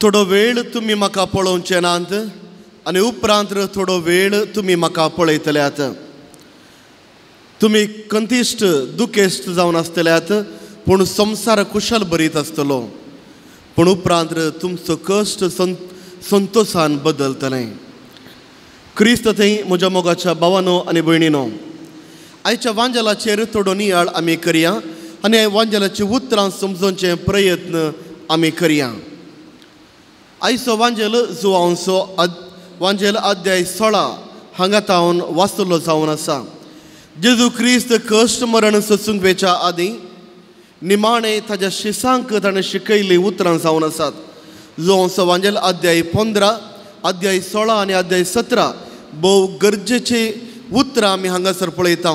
थोडो वेळ तुम्ही म्हाका पळोवचे नात आनी उपरांत थोडो वेळ तुम्ही म्हाका पळयतल्यात. तुम्ही कंतिश्ट दुखेस्त जावन आसतल्यात पूण संवसार कुशल भरीत आसतलो. पूण उपरांत तुमचो कश्ट संतोषान बदलतलें. क्रिस्त थंय म्हज्या मोगाच्या भावानो आनी भयणीनो, आयच्या वांजलाचेर थोडो नियाळ आमी करया आनी ह्या वांजलाची उतरां समजोवचे प्रयत्न आमी करया. आयचो वांजल जो हांवचो वांजल अध्याय 16 हांगा तावन वाचलो जावन आसा. जेजू क्रिस्त कश्ट मरण सोंसूंक वेच्या आदीं निमाणे ताज्या शिसांक ताणें शिकयली उतरां जावन आसात. जो हांवचो वांजल अध्याय 15, अध्याय 16 आनी अध्याय 17 भोव गरजेची उतरां आमी हांगासर पळयता.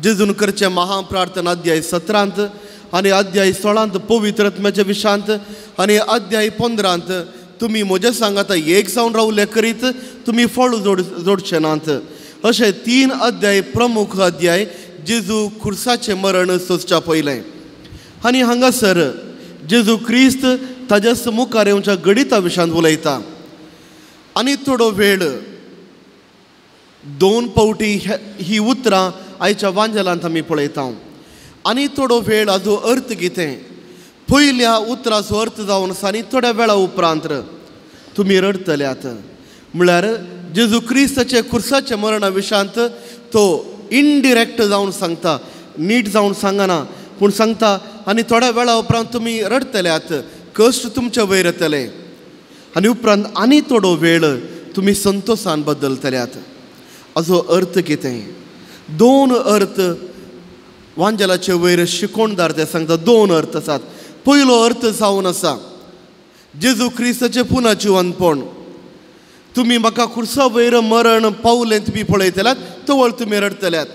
जेजून करचे महाप्रार्थना अध्याय 17 आनी अध्याय 16 पवित्र आत्म्याच्या विशांत आनी अध्याय 15 तुमी म्हज्या सांगात एक जावन रावले करीत तुमी फळ जोडचे नात. अशे 3 अध्याय प्रमुख अध्याय जेजू खुर्साचें मरण सोंसच्या पयलें. आनी हांगासर जेजू क्रिस्त ताज्या मुखार येवच्या गणिता विशांत उलयता. आनी थोडो वेळ 2 फावटी ही उतरां आयच्या वांजलांत आमी पळयता. आनी थोडो वेळ हाजो अर्थ कितें? पयल्या उतराचो अर्थ जावन आसा आनी थोड्या वेळा उपरांत तुमी रडतल्यात. म्हळ्यार जेजू क्रिस्ताचे खुर्साच्या मरणा विशांत तो इनडिरेक्ट जावन सांगता, नीट जावन सांगना पूण सांगता. आनी थोड्या वेळा उपरांत तुमी रडतल्यात, कश्ट तुमचे वयर येतले. आनी उपरांत आनी थोडो वेळ तुमी संतोषान बदलतल्यात. हाजो अर्थ कितें? 2 अर्थ वांजलाचे वयर शिकोणदार ते सांगता. 2 अर्थ आसात. पयलो अर्थ जावन आसा जेजू क्रिस्ताचें पुना जिवंतपण. तुमी म्हाका खुर्सा वयर मरण पावलें तुमी पळयतल्यात तवळ तुमी रडतल्यात.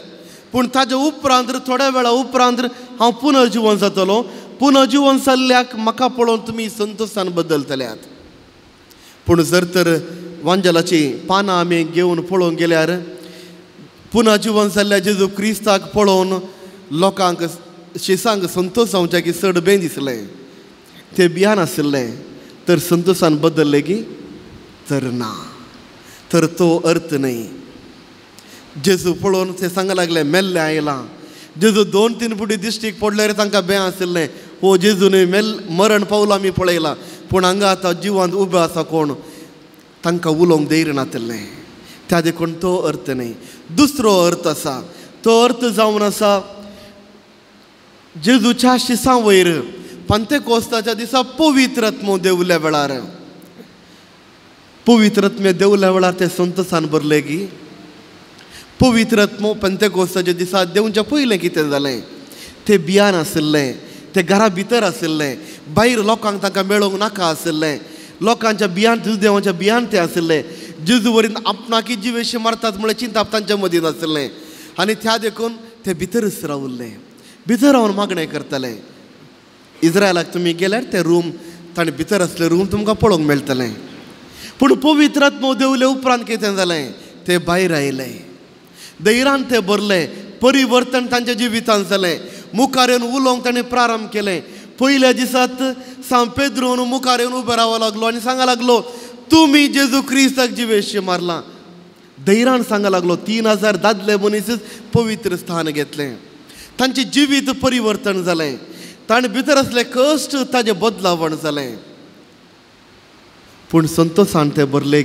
पूण ताज्या उपरांत थोड्या वेळा उपरांत हांव पुनर्जीवन जातलो. पुनर्जीवन जाल्ल्याक म्हाका पळोवन तुमी संतोषान बदलतल्यात. पूण जर तर वांजलाची पानां आमी घेवन पळोवंक गेल्यार पुनर्जीवन जाल्ल्या जेजू क्रिस्ताक पळोवन लोकांक शिसांक संतोष जावचे की चड बें दिसलें. ते भियान आशिल्लें तर संतोषान बदलले की तर ना. तर तो अर्थ न्ही. जेजू पळोवन ते सांगूंक लागले मेल्ले आयलां. जेजू 2-3 फुटी दिश्टीक पडल्यार तांकां बें आशिल्लें. हो जेजू न्ही मरण पावलो आमी पळयलां पूण हांगा आतां जिवंत उबो आसा कोण तांकां उलोवंक धैर्य नाशिल्लें. त्या देखून तो अर्थ न्ही. दुसरो अर्थ आसा. तो अर्थ जावन आसा जेजूच्या शिसां वयर पंतेकोस्ताच्या दिसा पवित्र आत्मो देवल्या वेळार. पवित्र आत्मे देवल्या वेळार ते संतोषान भरले की पवित्र आत्मो पंतेकोस्ताच्या दिसा देवच्या पयलें कितें जालें? ते भियान आशिल्लें. ते घरा भितर आशिल्लें. भायर लोकांक तांकां मेळोवंक नाका आशिल्लें. लोकांच्या भियान देवाच्या भियान ते आशिल्ले. जेजू वरीन आपणाकी जिवेशी मारतात म्हळ्यार चिंताप तांच्या मदीं आशिल्लें. आनी त्या देखून ते भितरच रावल्ले. भितर रावन मागणें करतले. इस्रायलाक तुमी गेल्यार ते रूम ताणें भितर आसले रूम तुमकां पळोवंक मेळटलें. पूण पवित्र आत्मो देवले उपरांत कितें जालें? ते भायर आयले. धैर्यान ते भरले. परिवर्तन तांच्या जिवितांत जालें. मुखार येवन उलोवंक ताणें प्रारंभ केलें. पयल्या दिसात सांव पेद्रोन मुखार येवन उबो रावूंक लागलो आनी सांगूंक लागलो तुमी जेजू क्रिस्ताक जिवेशी मारला. धैर्यान सांगूंक लागलो. 3000 दादले मनीसच पवित्र स्थान घेतलें. तांचें जिवीत परिवर्तन जालें. ताणें भितर असले कश्ट ताजें बदलावण जालें. पूण संतोषान ते भरले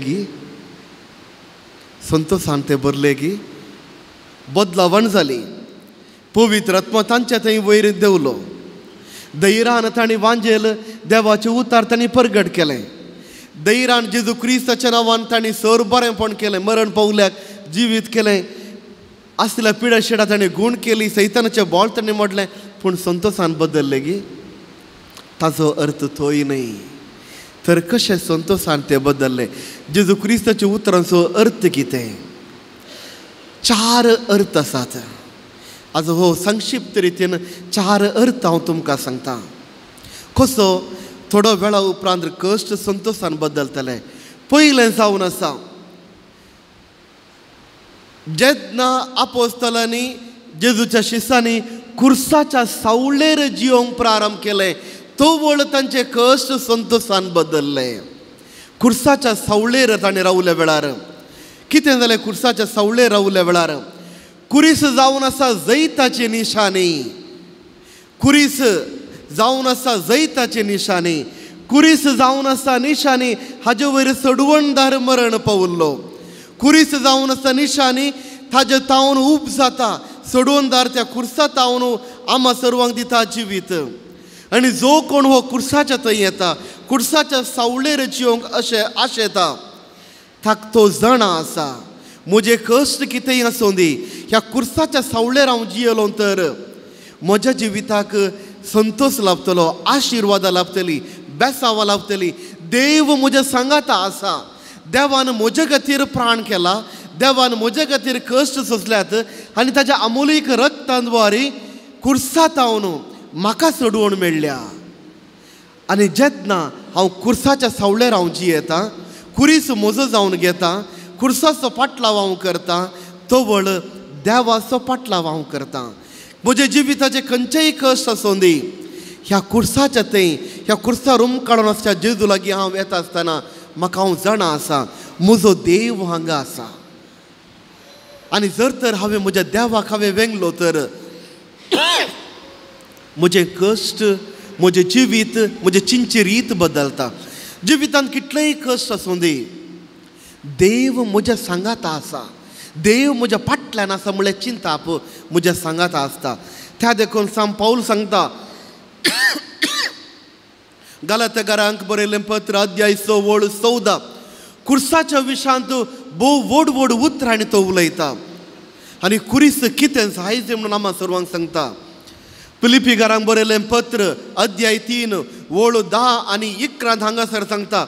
की बदलावण जाली. पवित्र आत्मा तांच्या थंय वयर देवलो. धैर्यान ताणें वांजेल देवाचें उतार ताणें परगट केलें. धैर्यान जेजू क्रिस्ताच्या नांवान ताणें सर बरेंपण केलें. मरण पावल्याक जिवीत केलें. आसल्या पिड्या शेडा ताणें गूण केली. सैतानाचें बोळ ताणें मोडलें. पूण संतोषान बदलले की ताजो अर्थ थोय न्ही. तर कशें संतोषान ते बदलले? जेजू क्रिस्ताच्या उतरांचो अर्थ कितें? 4 अर्थ आसात. आज हो संक्षिप्त रितीन 4 अर्थ हांव तुमकां सांगता. कसो थोडो वेळा उपरांत कश्ट संतोषान बदलतले. पयलें जावन आसा जेन्ना आपोस्तलांनी जेजूच्या शिसांनी खुर्साच्या सावळेर जिवंक प्रारंभ केले तो वळ तांचे कश्ट संतोषान बदलले. खुर्साच्या सावळेर ताणें रावल्या वेळार कितें जालें? खुर्साच्या सावळेर रावल्या वेळार कुरीस जावन आसा जैताची निशाणी, कुरीस जावन आसा जैताची निशाणी, कुरीस जावन आसा निशाणी, हाजे वयर सडवणदार मरण पावल्लो. कुरीस जावन आसा निशाणी, ताजे तावन उब जाता, सडवणदार त्या खुर्सा तावन आम्हा सर्वांक दिता जिवीत. आनी जो कोण हो खुर्साच्या थंय येता, खुर्साच्या सावळेर जिवंक अशें आशेता, ताका तो जाणा आसा म्हजे कश्ट कितेंय आसूं दी, ह्या खुर्साच्या सावळेर हांव जियेलो तर म्हज्या जिविताक संतोष लाभतलो, आशिर्वादां लाभतली, बेसांवां लाभतली. देव म्हज्या सांगाता आसा. देवान म्हजे खातीर प्राण केला, देवान म्हजे खातीर कश्ट सोंसल्यात आनी ताच्या अमोलीक रक्तांद्वारे खुर्सा तावन म्हाका सोडवण मेळ्ळ्या. आनी जेन्ना हांव खुर्साच्या सावळेर हांव जियेतां, कुरीस म्हजो जावन घेता, खुर्साचो पाटलाव हांव करतां, तो वळ देवाचो पाटलाव हांव करतां. म्हजे जिविताचे खंयचेय कश्ट आसूं दी, ह्या खुर्साच्या थंय ह्या खुर्सा रूम काडून आसच्या जेजू लागीं हांव येता आसतना म्हाका हांव जाणा आसा म्हजो देव हांगा आसा. आनी जर तर हांवें म्हज्या देवाक हांवें वेंगलो तर म्हजें कश्ट, म्हजें जिवीत, म्हजें चिंची रीत बदलता. जिवितांत कितलेय कश्ट आसूं दी, देव म्हज्या सांगाता आसा, देव म्हज्या फाटल्यान आसा म्हळ्यार चिंताप म्हज्या सांगाता आसता. त्या देखून सांग पाऊल सांगता गलात्यकारांक बरयलें पत्र अध्याय 6:14 खुर्साच्या विशांत भोव व्हड व्हड उतरांनी तो उलयता. आनी कुरीस कितें जायचें म्हणून आम्हा सर्वांक सांगता. फिलिपिकारांक बरयलें पत्र अध्याय 3:10 आनी 11 हांगासर सांगता,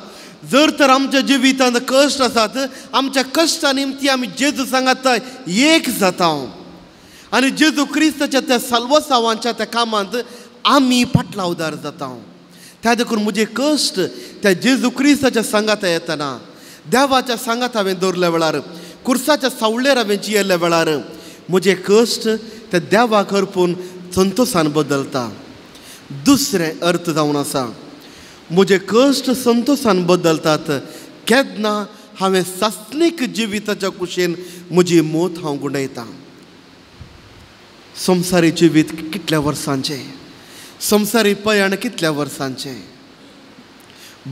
जर तर आमच्या जिवितांत कश्ट आसात, आमच्या कश्टा निमती आमी जेजू सांगात एक जाता आनी जेजू क्रिस्ताच्या त्या साल्वसावांच्या त्या कामांत आमी पाटलावदार जाता. त्या देखून म्हजे कश्ट त्या जेजू क्रिस्ताच्या सांगाता येतना, देवाच्या सांगात हांवें दवरल्या वेळार, खुर्साच्या सावळेर हांवें जियेल्ल्या वेळार म्हजे कश्ट त्या देवाक अर्पून संतोशान बदलता. दुसरें अर्थ जावन आसा, म्हजे कश्ट संतोशान बदलतात केन्ना हांवें सासणीक जिविताच्या कुशेन म्हजी मोत हांव गुणयतां. संवसारी जिवीत कितल्या वर्सांचें, संवसारी पयण कितल्या वर्सांचें.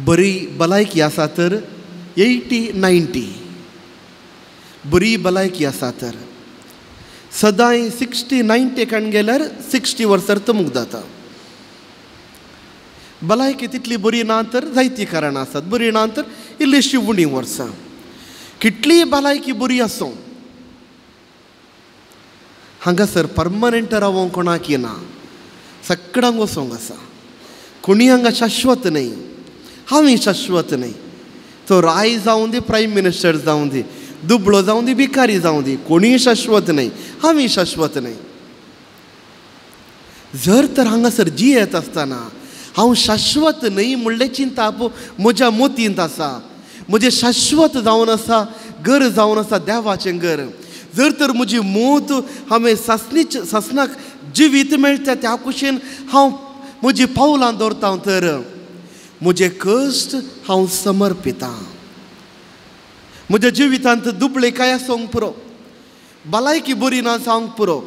बरी भलायकी आसा तर 80-90, बरी भलायकी आसा तर सदांय 60-90 काण गेल्यार 60 वर्सार तमूक जाता. भलायकी तितली बरी ना तर जायतीं कारणां आसात, बरी ना तर इल्लीशी उणी वर्सां. कितलीय भलायकी बरी आसूं, हांगासर पर्मनंट रावोंक कोणाक येना, सगळ्यांक वचोंक आसा. कोणी हांगा शाश्वत न्ही, हांवूय शाश्वत न्ही. तो राय जावं दी, प्रायम मिनिस्टर जावं दी, दुबळो जावं दी, भिकारी जावं दी, कोणीय शाश्वत न्ही, हांवूय शाश्वत न्ही. जर तर हांगासर जियेत आसतना हांव शाश्वत न्ही म्हणलें चिंताप म्हज्या मोतींत आसा. म्हजें शाश्वत जावन आसा घर जावन आसा देवाचें घर. जर तर म्हजी मोत हांवें सासणाक जिवीत मेळटा त्या कुशेन हांव म्हजी पावलां दवरतां तर म्हजे कश्ट हांव समर्पितां. म्हज्या जिवितांत दुबळेकाय आसूंक पुरो, भलायकी बरी ना जावंक पुरो,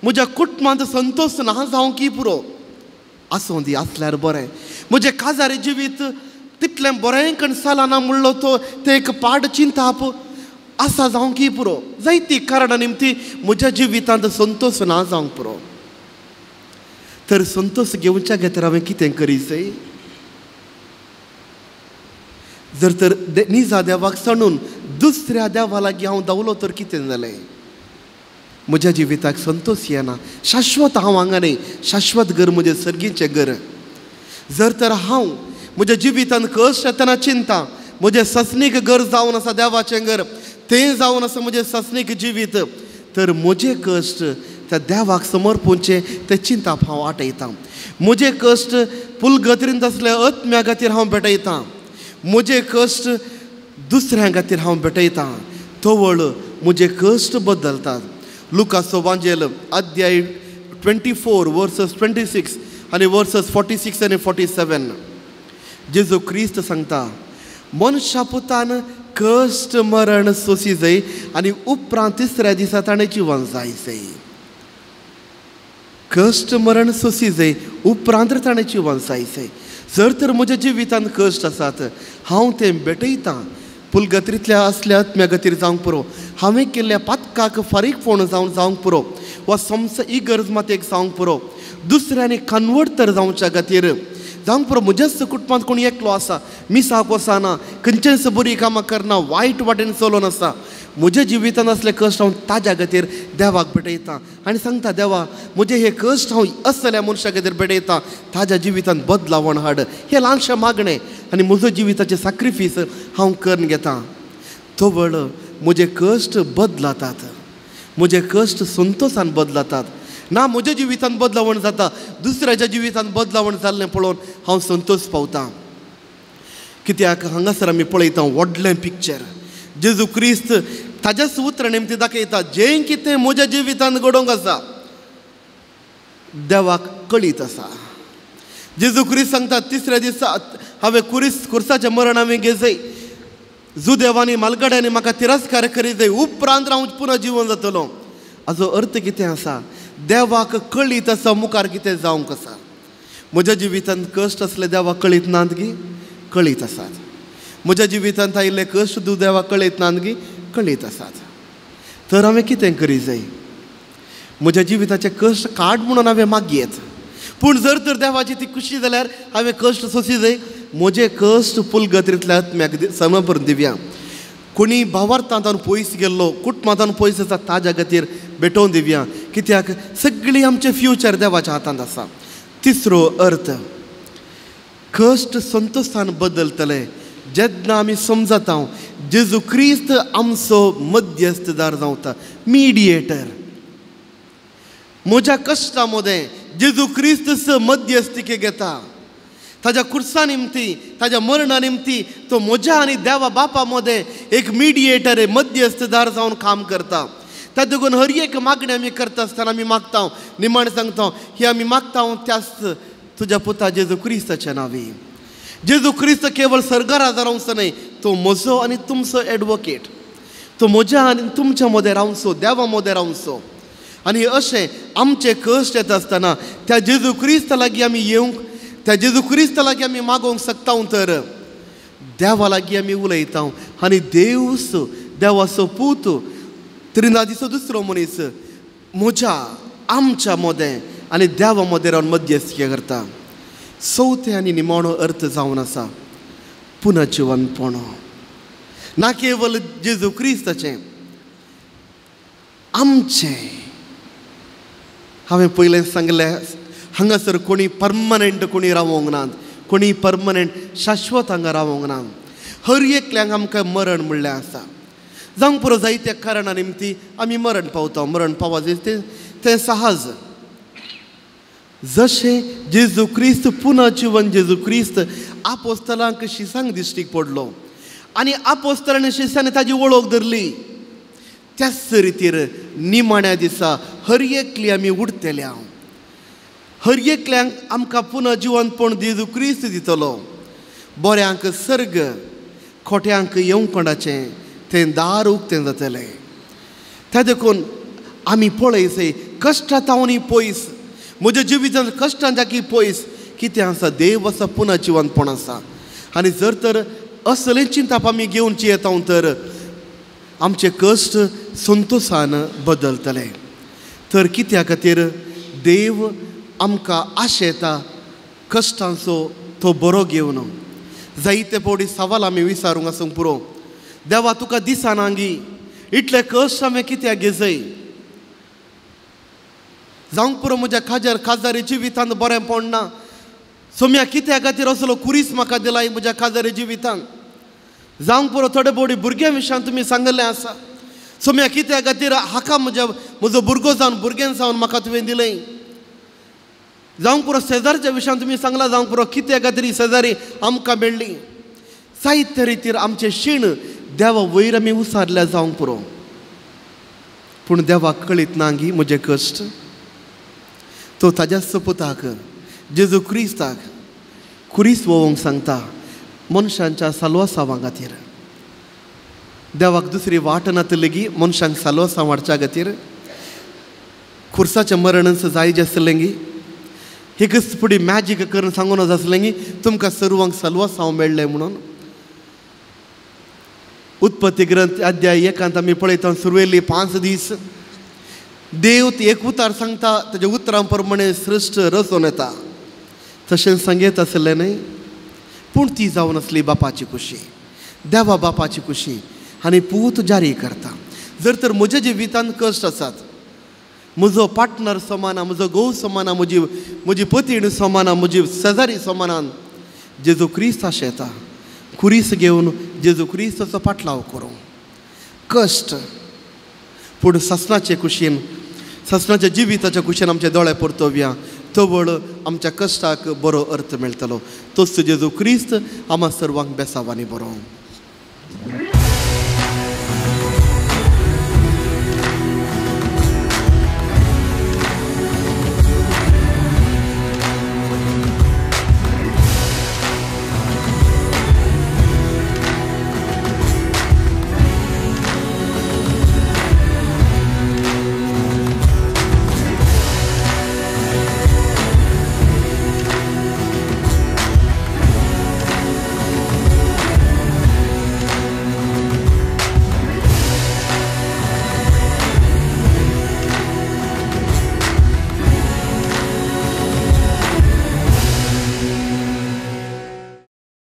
म्हज्या कुटुंबांत संतोश ना जावंकी पुरो, आसूं दी आसल्यार बरें. म्हजें काजारी जिवीत तितलें बरें कण चलना म्हणलो तो तें एक पाड चिंताप आसा जावंकी पुरो. जायतीं कारणां निमती म्हज्या जिवितांत संतोश ना जावंक पुरो. तर संतोश घेवच्या खातीर हांवें कितें करीचें? जर तर निजा देवाक सोडून दुसऱ्या देवा लागीं हांव धांवलो तर कितें जालें? म्हज्या जिविताक संतोश येना. शाश्वत हांव हांगा न्ही, शाश्वत घर म्हजें सर्गीचें घर. जर तर हांव म्हज्या जिवितांत कश्ट येतना चिंता, म्हजें ससनीक घर जावन आसा देवाचें घर, तें जावन आसा म्हजें ससनीक जिवीत, तर म्हजें कश्ट त्या देवाक समर्पूनचें तें चिंताप हांव आटयतां. म्हजें कश्ट पुलगत्रींत असल्या आत्म्या खातीर हांव भेटयतां. म्हजें कश्ट दुसऱ्यां खातीर हांव भेटयतां. तो वळ म्हजे कश्ट बदलतात. लुकाचो वांजेल अध्याय 24 वर्सेस 26 आनी वर्सेस 46 आनी 47 जेजू क्रिस्त सांगता, मनशा पुतान कश्ट मरण सोसी जाय आनी उपरांत तिसऱ्या दिसा ताणें जिवन जायचें. कश्ट मरण सोसी जाय उपरांत ताणें जिवन जायचें. जर तर म्हज्या जिवितांत कश्ट आसात हांव तें भेटयतां. पुलगतींतल्या असल्या आत्म्यागतीर जावंक पुरो, हांवें केल्ल्या पातकाक फारीकपण जावंक पुरो, वा समस इगर्ज मात एक जावंक पुरो, दुसऱ्यांनी कन्वर्ट तर जावच्या खातीर जावंक पुरो. म्हज्याच कुटुंबांत कोणी एकलो आसा, मिसाक वचना, खंयचेच बरी कामां करना, वायट वाटेन चलोवन आसा, म्हज्या जिवितांत असले कश्ट हांव ताज्या खातीर देवाक भेटयतां आनी सांगता, देवा म्हजे हे कश्ट हांव असल्या मनशा खातीर भेटयतां, ताज्या जिवितांत बदलावण हाड. हें ल्हानशें मागणें आनी म्हजो जिविताचें सॅक्रिफीस हांव करून घेतां. तो वेळ म्हजे कश्ट बदलातात, म्हजे कश्ट संतोशान बदलातात. ना म्हज्या जिवितांत बदलावण जाता, दुसऱ्याच्या जिवितांत बदलावण जाल्लें पळोवन हांव संतोश पावतां. कित्याक हांगासर आमी पळयता व्हडलें पिक्चर. जेजू क्रिस्त ताच्याच उतर नेमती दाखयता, जें कितें म्हज्या जिवितांत घडोवंक आसा देवाक कळीत आसा. जेजू क्रिस्त सांगता, तिसऱ्या दिसा हांवें खुर्साचें मरण हांवें घेजय, जुदेवांनी मालगड्यांनी म्हाका तिरस्कार करीत जाय, उपरांत हांव पुनः जिवन जातलो. हाजो अर्थ कितें आसा? देवाक कळीत आसा मुखार कितें जावंक आसा. म्हज्या जिवितांत कश्ट असले देवाक कळीत नात गी? कळीत आसात. म्हज्या जिवितांत आयिल्ले कश्ट देवाक कळीत नात गी? कळीत आसात. तर हांवें कितें करी जाय? म्हज्या जिविताचे कश्ट काड म्हणून हांवें मागयेत, पूण जर तर देवाची ती खुशी जाल्यार हांवें कश्ट सोंसी जाय. म्हजे कश्ट पुलगतींतल्या आत्म्याक समर्पण दिवया. कोणी भावार्थांतान पयस गेल्लो, कुटुंबांतान पयस आसा, ताज्या खातीर भेटोवन दिवया. कित्याक सगळी आमचें फ्युचर देवाच्या हातांत आसा. तिसरो अर्थ, कश्ट संतोशान बदलतले जेन्ना आमी समजता जेजू क्रिस्त आमचो मध्यस्थदार जावता, मिडिएटर. म्हज्या कश्टा मदें जेजू क्रिस्त मध्यस्थीके घेता. ताज्या खुर्सा निमती, ताज्या मरणा निमती तो म्हज्या आनी देवा बापा मदें एक मिडिएटर, मध्यस्थदार जावन काम करता. त्या देखून हर एक मागणी आमी करता आसतना आमी मागता, निमाण सांगता, ही आमी मागता त्याच तुज्या पुता जेजू क्रिस्ताच्या नांवी. जेजू क्रिस्त केवळ सर्गारात रावचो न्हय, तो म्हजो आनी तुमचो एडवोकेट. तो म्हज्या आनी तुमच्या मदें रावचो, देवा मदें रावचो. आनी अशें आमचे कश्ट येता आसतना त्या जेजू क्रिस्ता लागीं आमी येवंक, त्या जेजू क्रिस्ता लागीं आमी मागोवंक शकता. तर देवा लागीं आमी उलयता आनी देवस, देवाचो पूत, त्रिनादीचो दुसरो मनीस म्हज्या आमच्या मदें आनी देवा मदें रावन मध्यस्थी करता. चवथे आनी निमाणो अर्थ जावन आसा पुनर्जिवनपण. ना केवळ जेजू क्रिस्ताचें, आमचें. हांवें पयलें सांगलें, हांगासर कोणी परमनंट कोणी रावोंक नात, कोणी परमनंट शाश्वत हांगा रावोंक ना. हर एकल्यांक आमकां मरण म्हणलें आसा. जावंक पुरो जायत्या कारणां निमती आमी मरण पावता. मरण पावप तें सहज. जशें जेजू क्रिस्त पुनर्जीवन जेजू क्रिस्त आपोस्तलांक शिसांक दिश्टीक पडलो आनी आपोस्तलांनी शिसांनी ताजी वळख धरली, त्याच रितीर निमाण्या दिसा हर एकली आमी उरतल्या. हर एकल्यांक आमकां पुनर्जीवनपण जेजू क्रिस्त दितलो. बऱ्यांक सर्ग, खोट्यांक येवपणाचें तें दार उक्तें जातलें. त्या देखून आमी पळय, कश्टांतावनी पयस, म्हज्या जिवितांत कश्टां जागी पयस कितें आसा? देव आसा, पुनर्जीवनपण आसा. आनी जर तर असलें चिंतप आमी घेवनची येता तर आमचे कश्ट संतोशान बदलतले. तर कित्या खातीर देव आमकां आशेता कश्टांचो तो बरो घेवन. जायते फावटी सवाल आमी विचारूंक आसूंक पुरो, देवा तुका दिसना गी इतले कश्ट हांवें कित्याक घेजय? जावंक पुरो म्हज्या खाजारी जिवितांत बरें पडना, सोम्या कित्या खातीर असलो कुरीस म्हाका दिलाय म्हज्या खाजारी जिवितांत? जावंक पुरो थोडे फावटी भुरग्यां विशयान तुमी सांगलें आसा, सोम्या कित्या खातीर हाका म्हजो भुरगो जावन भुरग्यां जावन म्हाका तुवें दिलें? जावंक पुरो शेजारच्या विशयान तुमी सांगलां, जावंक पुरो कित्या खातीर ही शेजारी आमकां मेळ्ळी? जायते रितीर आमचें शीण देवा वयर आमी उसारल्या जावंक पुरो, पूण देवाक कळीत ना गी म्हजे कश्ट. तो ताज्या सपुताक जेजू क्रिस्ताक कुरीस वोवंक सांगता मनशांच्या साल्वासावा खातीर देवाक दुसरी वाट ना लेगी मनशांक साल्वासां वाडच्या खातीर खुर्साचें मरण जायजें आसलें गी एकच फुडें मॅजीक करून सांगून आसलें गी तुमकां सर्वांक साल्वासांव मेळ्ळें म्हणून उत्पत्ती ग्रंथ अध्याय 1 आमी पळयता सुरवेली 5 दीस देव एक उतार सांगता ताच्या उतरां प्रमाणे सृश्ट रचून येता तशें सांगीत आसलें न्हय पूण ती जावन आसली बापाची खुशी देवा बापाची खुशी आनी पूत जारी करता जर तर म्हज्या जिवितांत कश्ट आसात म्हजो पार्टनर समाना म्हजो घोव समाना म्हजी पतीण समाना म्हजी शेजारी समानान जेजू क्रिस्त येता खुरीस घेवन जेजू क्रिस्ताचो पाटलाव करूं कश्ट पूण ससनाचे कुशीन ससनाच्या जिविताच्या कुशीन आमचे दोळे परतोवया तवळ आमच्या कश्टाक बरो अर्थ मेळटलो तोच जेजू क्रिस्त आम्हा सर्वांक बेसावांनी बरो